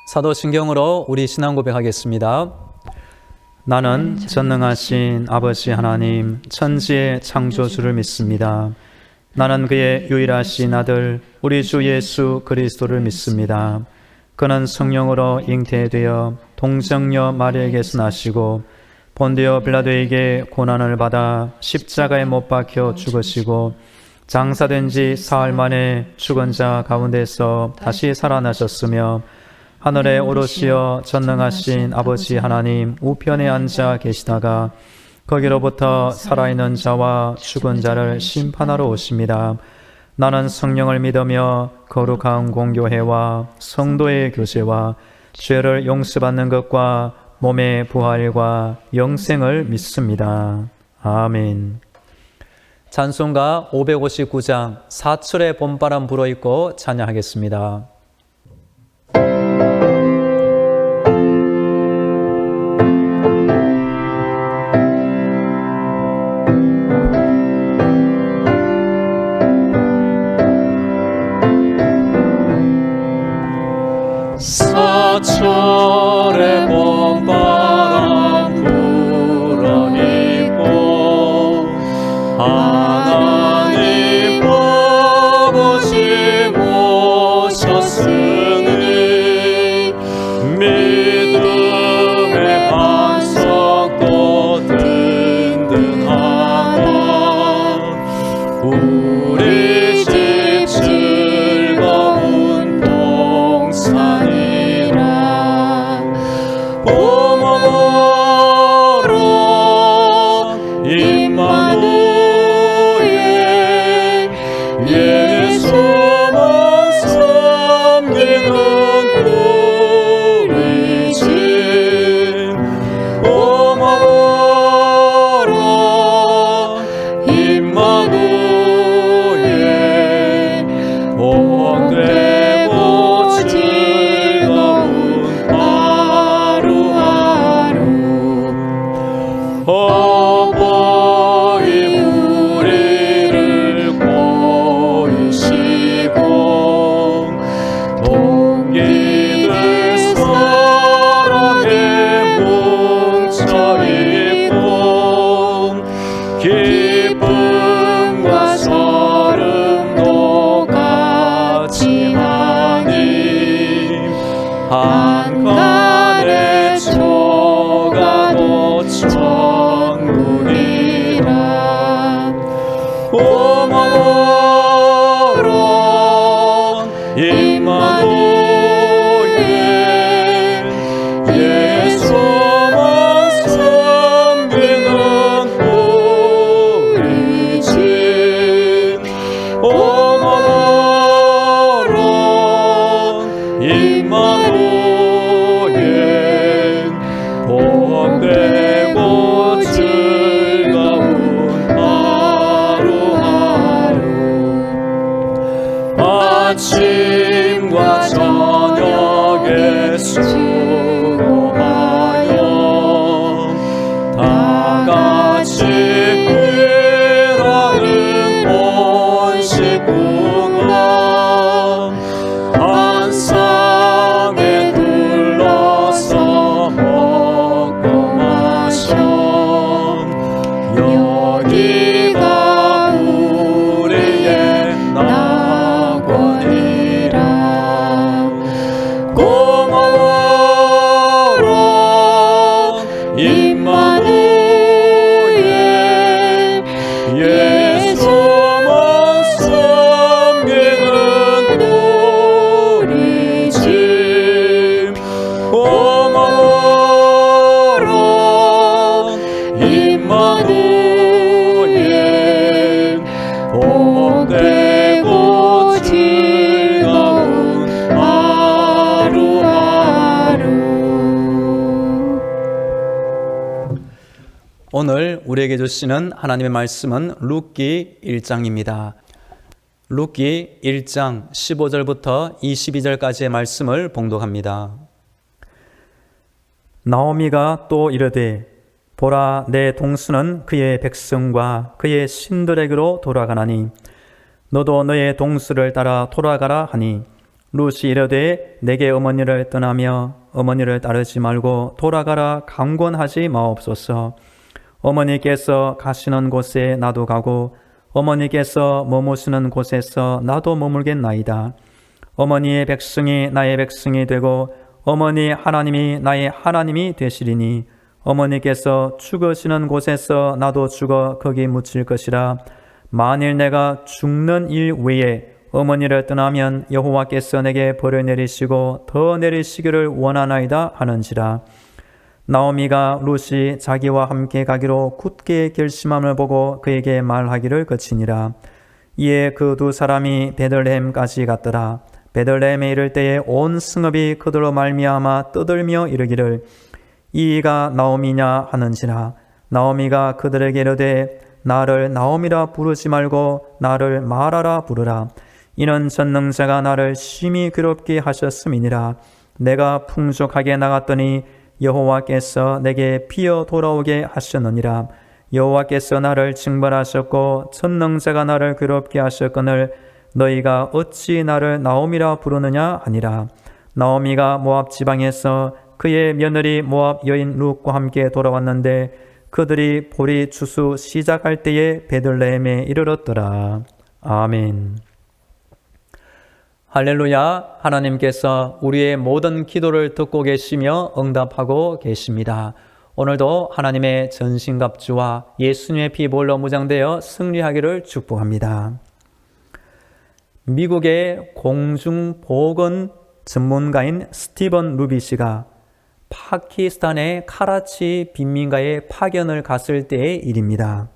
사도신경으로 우리 신앙 고백하겠습니다. 나는 전능하신 아버지 하나님 천지의 창조주를 믿습니다. 나는 그의 유일하신 아들 우리 주 예수 그리스도를 믿습니다. 그는 성령으로 잉태되어 동정녀 마리아에게서 나시고 본디오 빌라도에게 고난을 받아 십자가에 못 박혀 죽으시고 장사된 지 사흘 만에 죽은 자 가운데서 다시 살아나셨으며 하늘에 오르시어 전능하신 아버지 하나님 우편에 앉아 계시다가 거기로부터 살아있는 자와 죽은 자를 심판하러 오십니다. 나는 성령을 믿으며 거룩한 공교회와 성도의 교제와 죄를 용서받는 것과 몸의 부활과 영생을 믿습니다. 아멘. 찬송가 559장 사철의 봄바람 불어있고 찬양하겠습니다. 사철의 봄바람 불어있고 하나님 아버지 모셨으니 믿음의 반석도 든든하다. 우리 집 즐거운 동산이라. 오므로 임마누엘 예수만 섬기는 우리 집. 오므로 임마누엘 복되고 즐거운 하루하루. 어버이 우리를 보이시고 동기들 사랑에 뭉쳐있고 기쁨과 서름도 같이 하니 한간의 조가도 천국이라. 오므로 임마누엘 예수만 섬기는 우리 집. 오므로 임마누엘 복되고 즐거운 하루하루. 아침과 저녁에 수고하여 다 같이 일하는 온 식구가 한 상에 둘러서 먹고 마셔. 여기가 우리의 낙원이라. 고마워라 임마누엘 예수만 섬기는 우리 집. 고마워라 임마누엘 복되고 즐거운 하루하루. 오늘 우리에게 주시는 하나님의 말씀은 룻기 1장입니다. 룻기 1장 15절부터 22절까지의 말씀을 봉독합니다. 나오미가 또 이르되 보라 내 동수는 그의 백성과 그의 신들에게로 돌아가나니 너도 너의 동수를 따라 돌아가라 하니 룻이 이르되 내게 어머니를 떠나며 어머니를 따르지 말고 돌아가라 강권하지 마옵소서. 어머니께서 가시는 곳에 나도 가고 어머니께서 머무시는 곳에서 나도 머물겠나이다. 어머니의 백성이 나의 백성이 되고 어머니 하나님이 나의 하나님이 되시리니 어머니께서 죽으시는 곳에서 나도 죽어 거기 묻힐 것이라. 만일 내가 죽는 일 외에 어머니를 떠나면 여호와께서 내게 벌을 내리시고 더 내리시기를 원하나이다 하는지라. 나오미가 룻이 자기와 함께 가기로 굳게 결심함을 보고 그에게 말하기를 그치니라. 이에 그 두 사람이 베들레헴까지 갔더라. 베들레헴에 이를 때에 온 성읍이 그들로 말미암아 떠들며 이르기를 이가 나오미냐 하는지라. 나오미가 그들에게 이르되 나를 나오미라 부르지 말고 나를 마라라 부르라. 이는 전능자가 나를 심히 괴롭게 하셨음이니라. 내가 풍족하게 나갔더니 여호와께서 내게 피어 돌아오게 하셨느니라. 여호와께서 나를 징벌하셨고 전능자가 나를 괴롭게 하셨거늘 너희가 어찌 나를 나오미라 부르느냐 하니라. 나오미가 모압 지방에서 그의 며느리 모압 여인 룻과 함께 돌아왔는데 그들이 보리 추수 시작할 때에 베들레헴에 이르렀더라. 아멘. 할렐루야. 하나님께서 우리의 모든 기도를 듣고 계시며 응답하고 계십니다. 오늘도 하나님의 전신갑주와 예수님의 피 보혈로 무장되어 승리하기를 축복합니다. 미국의 공중보건 전문가인 스티븐 루비 씨가 파키스탄의 카라치 빈민가에 파견을 갔을 때의 일입니다.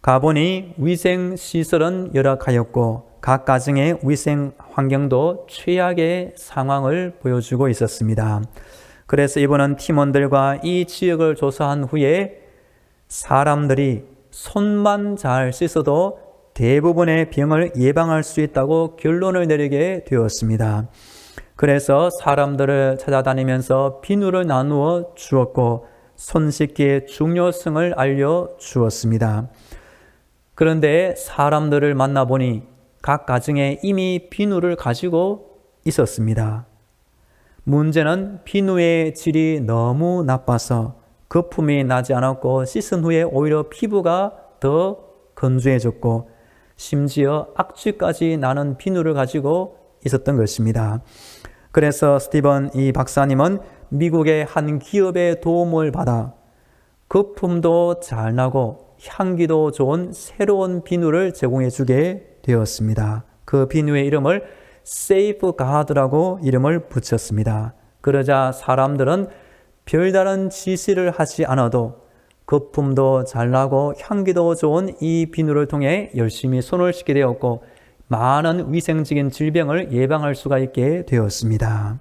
가보니 위생시설은 열악하였고 각 가정의 위생 환경도 최악의 상황을 보여주고 있었습니다. 그래서 이번은 팀원들과 이 지역을 조사한 후에 사람들이 손만 잘 씻어도 대부분의 병을 예방할 수 있다고 결론을 내리게 되었습니다. 그래서 사람들을 찾아다니면서 비누를 나누어 주었고 손 씻기의 중요성을 알려주었습니다. 그런데 사람들을 만나보니 각 가정에 이미 비누를 가지고 있었습니다. 문제는 비누의 질이 너무 나빠서 거품이 나지 않았고 씻은 후에 오히려 피부가 더 건조해졌고 심지어 악취까지 나는 비누를 가지고 있었던 것입니다. 그래서 스티븐 이 박사님은 미국의 한 기업의 도움을 받아 거품도 잘 나고 향기도 좋은 새로운 비누를 제공해 주게 되었습니다. 그 비누의 이름을 세이프가드라고 이름을 붙였습니다. 그러자 사람들은 별다른 지시를 하지 않아도 거품도 잘 나고 향기도 좋은 이 비누를 통해 열심히 손을 씻게 되었고 많은 위생적인 질병을 예방할 수가 있게 되었습니다.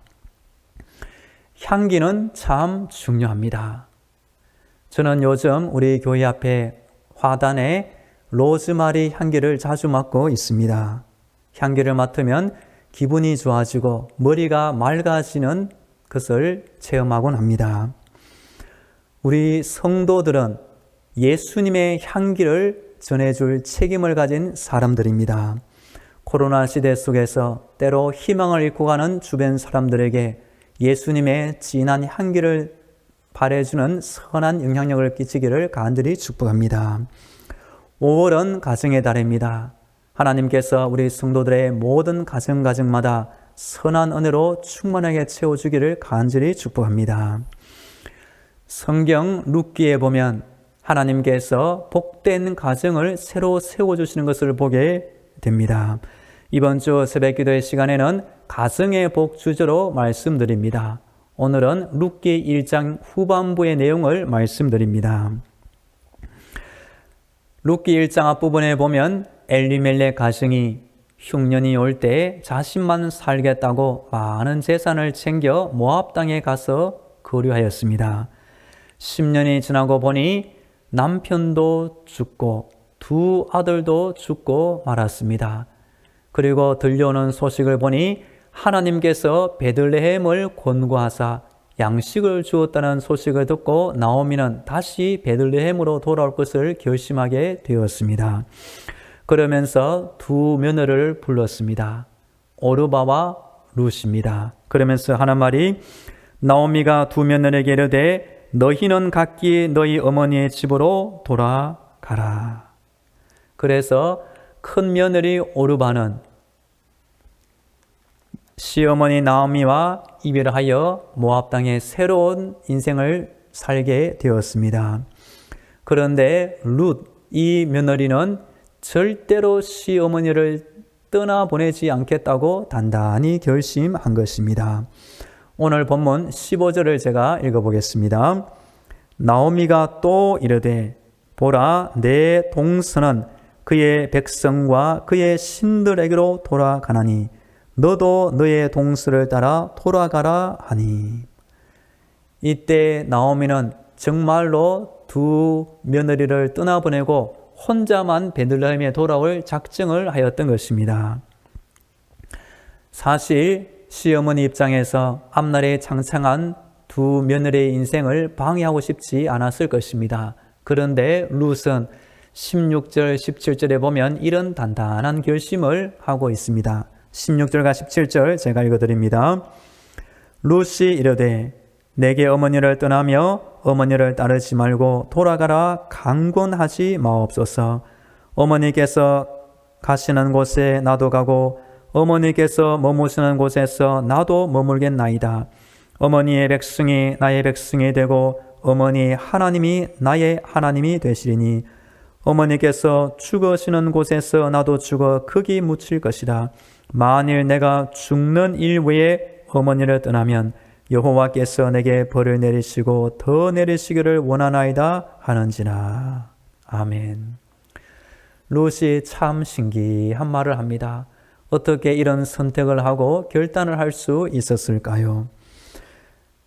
향기는 참 중요합니다. 저는 요즘 우리 교회 앞에 화단에 로즈마리 향기를 자주 맡고 있습니다. 향기를 맡으면 기분이 좋아지고 머리가 맑아지는 것을 체험하곤 합니다. 우리 성도들은 예수님의 향기를 전해줄 책임을 가진 사람들입니다. 코로나 시대 속에서 때로 희망을 잃고 가는 주변 사람들에게 예수님의 진한 향기를 발해주는 선한 영향력을 끼치기를 간절히 축복합니다. 5월은 가정의 달입니다. 하나님께서 우리 성도들의 모든 가정마다 선한 은혜로 충만하게 채워주기를 간절히 축복합니다. 성경 룻기에 보면 하나님께서 복된 가정을 새로 세워주시는 것을 보게 됩니다. 이번 주 새벽기도의 시간에는 가정의 복 주제로 말씀드립니다. 오늘은 룻기 1장 후반부의 내용을 말씀드립니다. 룻기 1장 앞부분에 보면 엘리멜렉 가정이 흉년이 올 때 자신만 살겠다고 많은 재산을 챙겨 모압 땅에 가서 거류하였습니다. 10년이 지나고 보니 남편도 죽고 두 아들도 죽고 말았습니다. 그리고 들려오는 소식을 보니 하나님께서 베들레헴을 권고하사 양식을 주었다는 소식을 듣고 나오미는 다시 베들레헴으로 돌아올 것을 결심하게 되었습니다. 그러면서 두 며느리를 불렀습니다. 오르바와 룻입니다. 그러면서 하는 말이 나오미가 두 며느리에게 이르되 너희는 각기 너희 어머니의 집으로 돌아가라. 그래서 큰 며느리 오르바는 시어머니 나오미와 이별하여 모압 땅에 새로운 인생을 살게 되었습니다. 그런데 룻, 이 며느리는 절대로 시어머니를 떠나보내지 않겠다고 단단히 결심한 것입니다. 오늘 본문 15절을 제가 읽어보겠습니다. 나오미가 또 이르되 보라 내 동서는 그의 백성과 그의 신들에게로 돌아가나니 너도 너의 동서를 따라 돌아가라 하니. 이때 나오미는 정말로 두 며느리를 떠나보내고 혼자만 베들레헴에 돌아올 작정을 하였던 것입니다. 사실 시어머니 입장에서 앞날에 창창한 두 며느리의 인생을 방해하고 싶지 않았을 것입니다. 그런데 룻은 16절, 17절에 보면 이런 단단한 결심을 하고 있습니다. 16절과 17절 제가 읽어드립니다. 룻이 이르되 내게 어머니를 떠나며 어머니를 따르지 말고 돌아가라 강권하지 마옵소서. 어머니께서 가시는 곳에 나도 가고 어머니께서 머무시는 곳에서 나도 머물겠나이다. 어머니의 백성이 나의 백성이 되고 어머니 하나님이 나의 하나님이 되시리니 어머니께서 죽으시는 곳에서 나도 죽어 거기 묻힐 것이다. 만일 내가 죽는 일 외에 어머니를 떠나면 여호와께서 내게 벌을 내리시고 더 내리시기를 원하나이다 하는지나. 아멘. 룻이 참 신기한 말을 합니다. 어떻게 이런 선택을 하고 결단을 할 수 있었을까요?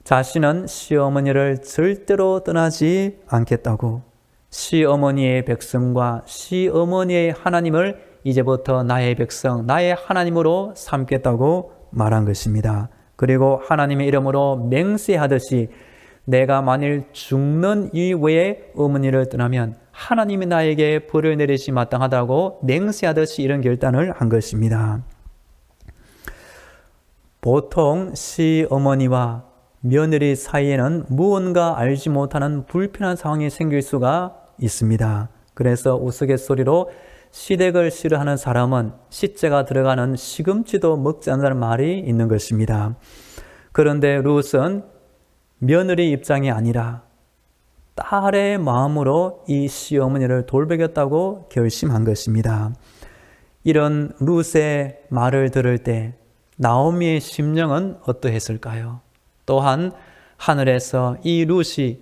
자신은 시어머니를 절대로 떠나지 않겠다고, 시어머니의 백성과 시어머니의 하나님을 이제부터 나의 백성, 나의 하나님으로 삼겠다고 말한 것입니다. 그리고 하나님의 이름으로 맹세하듯이 내가 만일 죽는 이외에 어머니를 떠나면 하나님이 나에게 벌을 내리시 마땅하다고 맹세하듯이 이런 결단을 한 것입니다. 보통 시어머니와 며느리 사이에는 무언가 알지 못하는 불편한 상황이 생길 수가 있습니다. 그래서 우스갯소리로 시댁을 싫어하는 사람은 시체가 들어가는 시금치도 먹지 않는다는 말이 있는 것입니다. 그런데 룻은 며느리 입장이 아니라 딸의 마음으로 이 시어머니를 돌보겠다고 결심한 것입니다. 이런 룻의 말을 들을 때 나오미의 심령은 어떠했을까요? 또한 하늘에서 이 룻이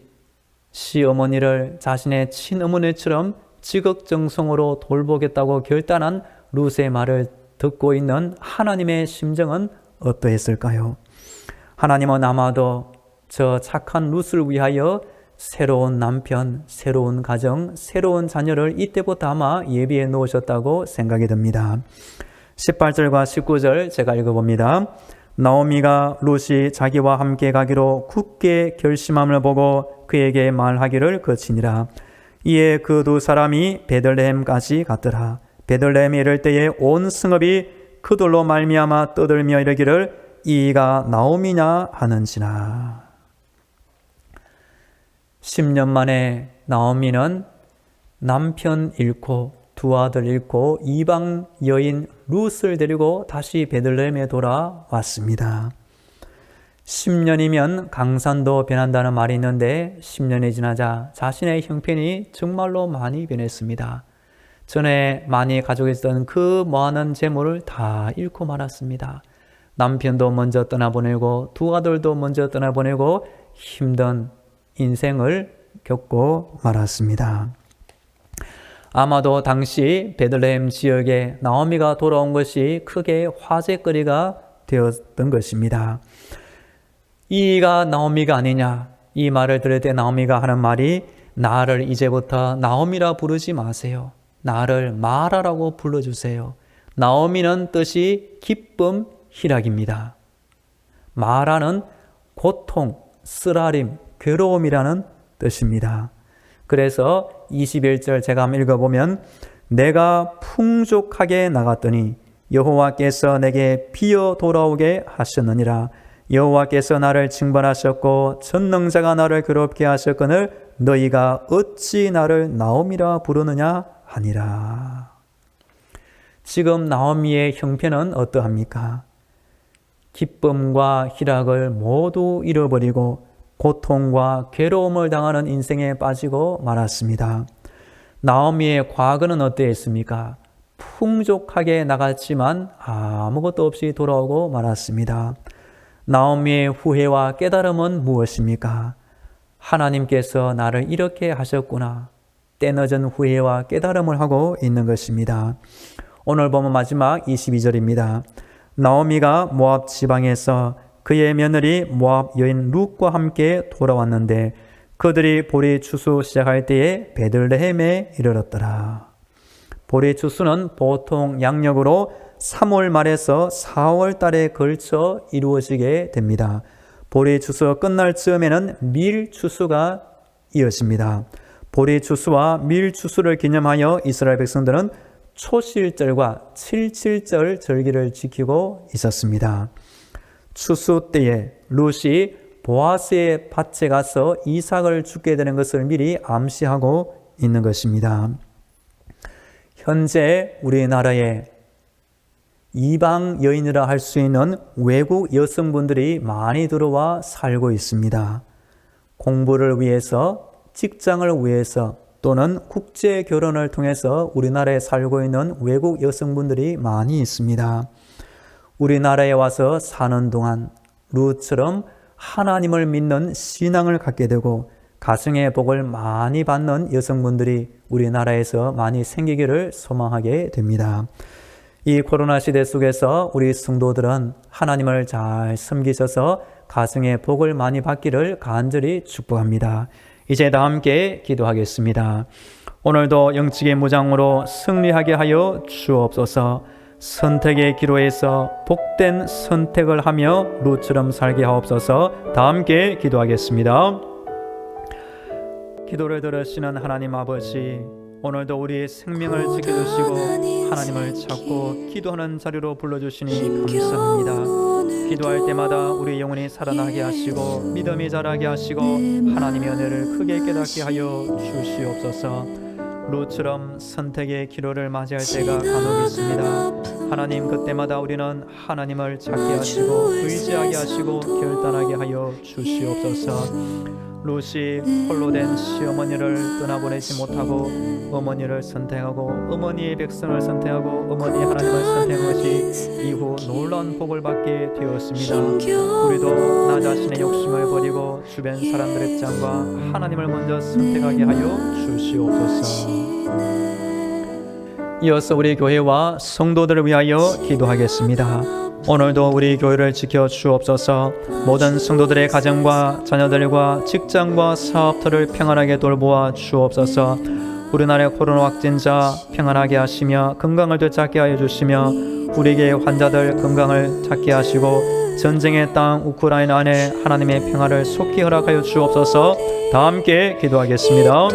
시어머니를 자신의 친어머니처럼 지극정성으로 돌보겠다고 결단한 룻의 말을 듣고 있는 하나님의 심정은 어떠했을까요? 하나님은 아마도 저 착한 룻을 위하여 새로운 남편, 새로운 가정, 새로운 자녀를 이때부터 아마 예비해 놓으셨다고 생각이 듭니다. 18절과 19절 제가 읽어봅니다. 나오미가 룻이 자기와 함께 가기로 굳게 결심함을 보고 그에게 말하기를 그치니라. 이에 그 두 사람이 베들레헴까지 갔더라. 베들레헴에 이를 때에 온 성읍이 그들로 말미암아 떠들며 이르기를 이가 나오미냐 하는지나. 10년 만에 나오미는 남편 잃고 두 아들 잃고 이방 여인 룻을 데리고 다시 베들레헴에 돌아왔습니다. 10년이면 강산도 변한다는 말이 있는데 10년이 지나자 자신의 형편이 정말로 많이 변했습니다. 전에 많이 가지고 있었던 그 많은 재물을 다 잃고 말았습니다. 남편도 먼저 떠나보내고 두 아들도 먼저 떠나보내고 힘든 인생을 겪고 말았습니다. 아마도 당시 베들레헴 지역에 나오미가 돌아온 것이 크게 화제거리가 되었던 것입니다. 이가 나오미가 아니냐, 이 말을 들을 때 나오미가 하는 말이 나를 이제부터 나오미라 부르지 마세요. 나를 마라라고 불러주세요. 나오미는 뜻이 기쁨, 희락입니다. 마라는 고통, 쓰라림, 괴로움이라는 뜻입니다. 그래서 21절 제가 한번 읽어보면 내가 풍족하게 나갔더니 여호와께서 내게 피어 돌아오게 하셨느니라. 여호와께서 나를 징벌하셨고 전능자가 나를 괴롭게 하셨거늘 너희가 어찌 나를 나오미라 부르느냐 하니라. 지금 나오미의 형편은 어떠합니까? 기쁨과 희락을 모두 잃어버리고 고통과 괴로움을 당하는 인생에 빠지고 말았습니다. 나오미의 과거는 어떠했습니까? 풍족하게 나갔지만 아무것도 없이 돌아오고 말았습니다. 나오미의 후회와 깨달음은 무엇입니까? 하나님께서 나를 이렇게 하셨구나. 때늦은 후회와 깨달음을 하고 있는 것입니다. 오늘 보면 마지막 22절입니다. 나오미가 모압 지방에서 그의 며느리 모압 여인 룻과 함께 돌아왔는데 그들이 보리 추수 시작할 때에 베들레헴에 이르렀더라. 보리 추수는 보통 양력으로 3월 말에서 4월 달에 걸쳐 이루어지게 됩니다. 보리 추수 끝날 즈음에는 밀 추수가 이어집니다. 보리 추수와 밀 추수를 기념하여 이스라엘 백성들은 초실절과 칠칠절 절기를 지키고 있었습니다. 추수 때에 룻이 보아스의 밭에 가서 이삭을 죽게 되는 것을 미리 암시하고 있는 것입니다. 현재 우리나라에 이방 여인이라 할 수 있는 외국 여성분들이 많이 들어와 살고 있습니다. 공부를 위해서, 직장을 위해서 또는 국제 결혼을 통해서 우리나라에 살고 있는 외국 여성분들이 많이 있습니다. 우리나라에 와서 사는 동안 룻처럼 하나님을 믿는 신앙을 갖게 되고 가정의 복을 많이 받는 여성분들이 우리나라에서 많이 생기기를 소망하게 됩니다. 이 코로나 시대 속에서 우리 성도들은 하나님을 잘 섬기셔서 가정의 복을 많이 받기를 간절히 축복합니다. 이제 다 함께 기도하겠습니다. 오늘도 영적인 무장으로 승리하게 하여 주옵소서. 선택의 기로에서 복된 선택을 하며 룻처럼 살게 하옵소서. 다 함께 기도하겠습니다. 기도를 들으시는 하나님 아버지, 오늘도 우리의 생명을 지켜주시고 하나님을 찾고 기도하는 자리로 불러주시니 감사합니다. 기도할 때마다 우리 영혼이 살아나게 하시고 믿음이 자라게 하시고 하나님의 은혜를 크게 깨닫게 하여 주시옵소서. 룻처럼 선택의 기로를 맞이할 때가 간혹 있습니다. 하나님, 그때마다 우리는 하나님을 찾게 하시고 의지하게 하시고 결단하게 하여 주시옵소서. 룻이 홀로 된 시어머니를 떠나보내지 못하고 어머니를 선택하고 어머니의 백성을 선택하고 어머니 하나님을 선택한 것이 이후 놀라운 복을 받게 되었습니다. 우리도 나 자신의 욕심을 버리고 주변 사람들의 입장과 하나님을 먼저 선택하게 하여 주시옵소서. 이어서 우리 교회와 성도들을 위하여 기도하겠습니다. 오늘도 우리 교회를 지켜 주옵소서. 모든 성도들의 가정과 자녀들과 직장과 사업터를 평안하게 돌보아 주옵소서. 우리나라의 코로나 확진자 평안하게 하시며 건강을 되찾게 하여 주시며 우리에게 환자들 건강을 찾게 하시고 전쟁의 땅 우크라이나 안에 하나님의 평화를 속히 허락하여 주옵소서. 다 함께 기도하겠습니다.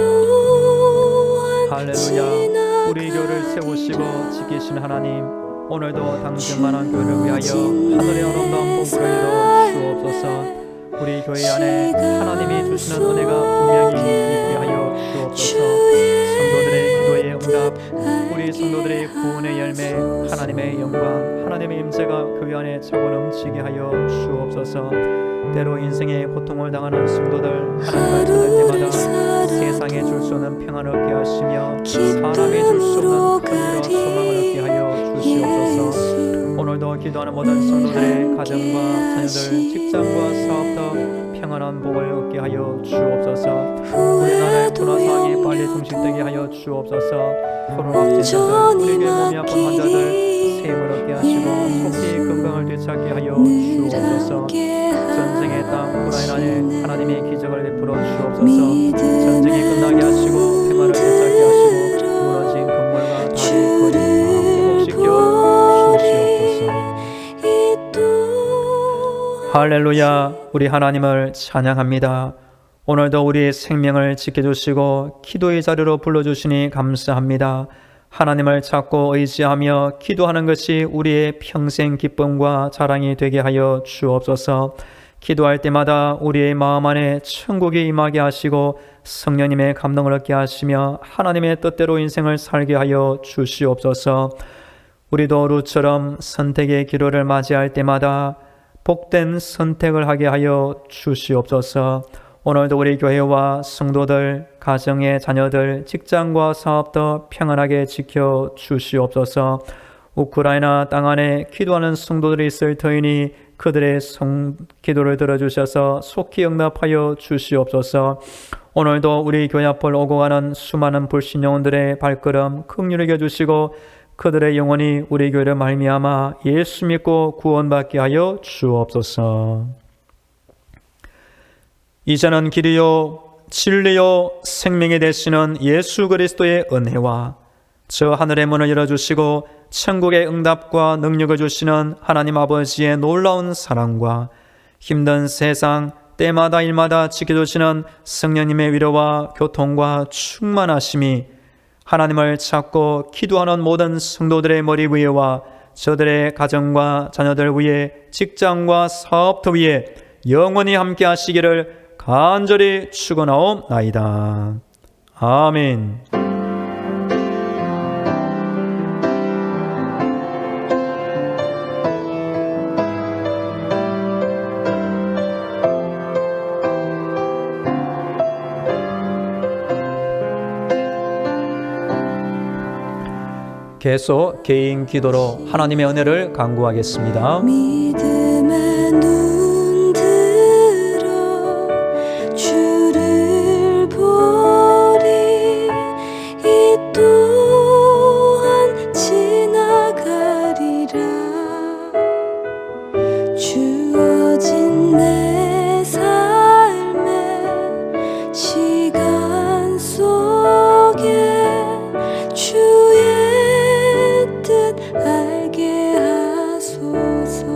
할렐루야. 우리 교회를 세우시고 지키신 하나님, 오늘도 당신만한 교회를 위하여 하늘의 아름다운 복을 이루어 주옵소서. 우리 교회 안에 하나님이 주시는 은혜가 분명히 있게 하여 주옵소서. 성도들의 기도의 응답, 우리 성도들의 구원의 열매, 하나님의 영광, 하나님의 임재가 교회 안에 차고 넘치게 하여 주옵소서. 때로 인생의 고통을 당하는 성도들, 하나님을 찾을 때마다 세상에 줄 수 없는 평안을 얻게 하시며 사람이 줄 수 없는 긍휼과 소망을 얻게 하여 주시옵소서. 오늘도 기도하는 모든 성도들의 가정과 자녀들, 직장과 사업터 평안한 복을 얻게 하여 주옵소서. 우리나라의 코로나 상황이 빨리 종식되게 하여 주옵소서. 코로나 확진자들, 우리에게 몸이 아픈 환자들 세임을 얻게 하시고 속히 건강을 되찾게 하여 주옵소서. 전쟁의 땅 우크라이나 안에 하나님의 기적을 베풀어 주옵소서. 전쟁이 끝나게 하시고 평화를 되찾게 하시고 무너진 건물과 다리, 거리 회복시켜 주시옵소서. 할렐루야. 우리 하나님을 찬양합니다. 오늘도 우리의 생명을 지켜주시고 기도의 자리로 불러주시니 감사합니다. 하나님을 찾고 의지하며 기도하는 것이 우리의 평생 기쁨과 자랑이 되게 하여 주옵소서. 기도할 때마다 우리의 마음 안에 천국이 임하게 하시고 성령님의 감동을 얻게 하시며 하나님의 뜻대로 인생을 살게 하여 주시옵소서. 우리도 룻처럼 선택의 기로를 맞이할 때마다 복된 선택을 하게 하여 주시옵소서. 오늘도 우리 교회와 성도들, 가정의 자녀들, 직장과 사업도 평안하게 지켜 주시옵소서. 우크라이나 땅 안에 기도하는 성도들이 있을 터이니 그들의 기도를 들어주셔서 속히 응답하여 주시옵소서. 오늘도 우리 교회 앞을 오고 가는 수많은 불신 영혼들의 발걸음 긍휼히 여겨주시고 그들의 영혼이 우리 교회를 말미암아 예수 믿고 구원받게 하여 주옵소서. 이제는 길이요 진리요 생명이 되시는 예수 그리스도의 은혜와 저 하늘의 문을 열어주시고 천국의 응답과 능력을 주시는 하나님 아버지의 놀라운 사랑과 힘든 세상 때마다 일마다 지켜주시는 성령님의 위로와 교통과 충만하심이 하나님을 찾고 기도하는 모든 성도들의 머리 위에와 저들의 가정과 자녀들 위에 직장과 사업터 위에 영원히 함께 하시기를 간절히 축원하옵나이다. 아멘. 계속 개인 기도로 하나님의 은혜를 간구하겠습니다. 믿음의 눈 들어 주를 보리. 이 또한 지나가리라. 주어진 내 삶의 시간 속에 주의 알게 하소서.